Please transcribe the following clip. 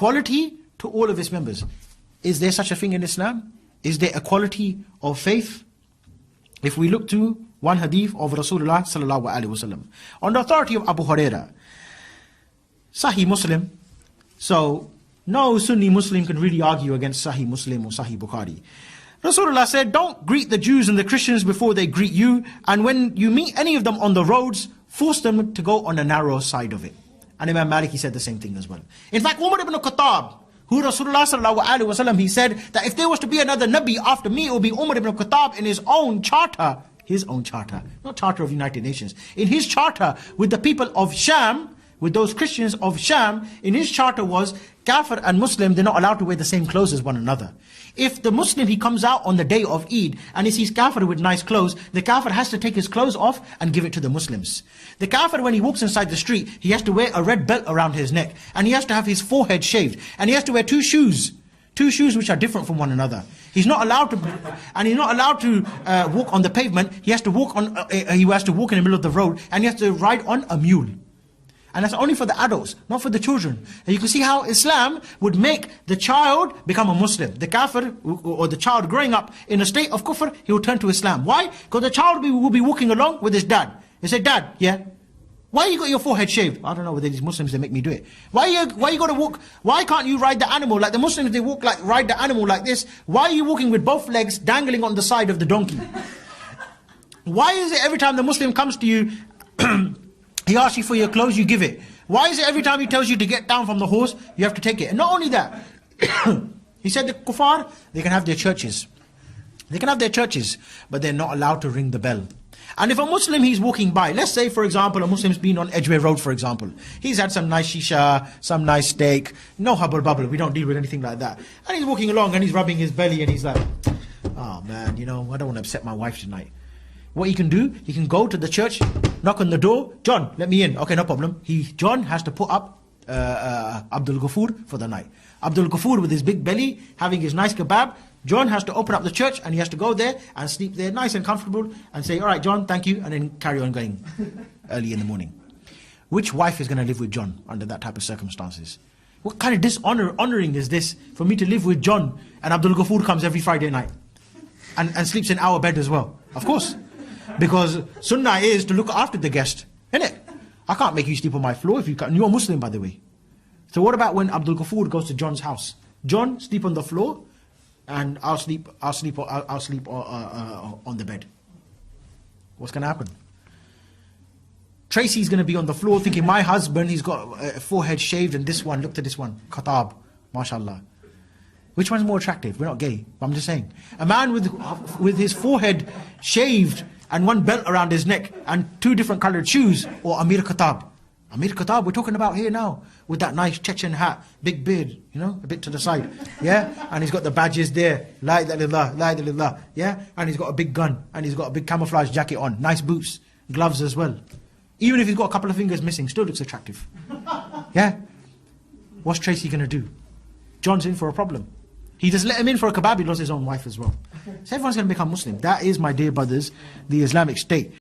equality to all of its members. Is there such a thing in Islam? Is there equality of faith? If we look to one hadith of Rasulullah sallallahu alaihi wasallam, on the authority of Abu Huraira, Sahih Muslim, so no Sunni Muslim can really argue against Sahih Muslim or Sahih Bukhari. Rasulullah said, don't greet the Jews and the Christians before they greet you, and when you meet any of them on the roads, force them to go on the narrow side of it. And Imam Malik, he said the same thing as well. In fact, Umar ibn Khattab, who Rasulullah sallallahu alaihi wasallam, he said that if there was to be another Nabi after me, it would be Umar ibn Khattab in his own charter, not charter of United Nations, in his charter with the people of Sham, with those Christians of Sham, in his charter was, Kafir and Muslim, they're not allowed to wear the same clothes as one another. If the Muslim, he comes out on the day of Eid and he sees Kafir with nice clothes, the Kafir has to take his clothes off and give it to the Muslims. The Kafir, when he walks inside the street, he has to wear a red belt around his neck, and he has to have his forehead shaved, and he has to wear two shoes which are different from one another. He's not allowed to walk on the pavement. He has to walk in the middle of the road, and he has to ride on a mule. And that's only for the adults, not for the children. And you can see how Islam would make the child become a Muslim. The kafir, or the child growing up in a state of kufr, he will turn to Islam. Why? Because the child will be walking along with his dad. He said, Dad, yeah, why you got your forehead shaved? I don't know whether these Muslims, they make me do it. Why you got to walk? Why can't you ride the animal? Like the Muslims, they ride the animal like this. Why are you walking with both legs dangling on the side of the donkey? Why is it every time the Muslim comes to you, he asks you for your clothes, you give it? Why is it every time he tells you to get down from the horse, you have to take it? And not only that, he said the kuffar, they can have their churches. They can have their churches, but they're not allowed to ring the bell. And if a Muslim, he's walking by, let's say for example, a Muslim's been on Edgware Road for example. He's had some nice shisha, some nice steak, no hubble bubble, we don't deal with anything like that. And he's walking along and he's rubbing his belly and he's like, oh man, I don't want to upset my wife tonight. What he can do, he can go to the church, knock on the door, John, let me in. Okay, no problem. John has to put up Abdul Ghafoor for the night. Abdul Ghafoor with his big belly, having his nice kebab. John has to open up the church and he has to go there and sleep there nice and comfortable and say, all right, John, thank you, and then carry on going early in the morning. Which wife is going to live with John under that type of circumstances? What kind of honoring is this for me to live with John and Abdul Ghafoor comes every Friday night and sleeps in our bed as well? Of course. Because sunnah is to look after the guest, innit? I can't make you sleep on my floor if you can't. You're a Muslim, by the way. So what about when Abdul Ghafoor goes to John's house? John, sleep on the floor, and I'll sleep on the bed. What's going to happen? Tracy's going to be on the floor thinking, my husband, he's got a forehead shaved, and this one, look at this one, Khattab, mashallah. Which one's more attractive? We're not gay, but I'm just saying. A man with his forehead shaved and one belt around his neck and two different colored shoes, or Amir Khattab. Amir Khattab, we're talking about here now, with that nice Chechen hat, big beard, a bit to the side, yeah? And he's got the badges there, la ilaha illallah, la ilaha illallah, yeah? And he's got a big gun, and he's got a big camouflage jacket on, nice boots, gloves as well. Even if he's got a couple of fingers missing, still looks attractive. Yeah? What's Tracy going to do? John's in for a problem. He just let him in for a kebab, he lost his own wife as well. So everyone's going to become Muslim. That is, my dear brothers, the Islamic State.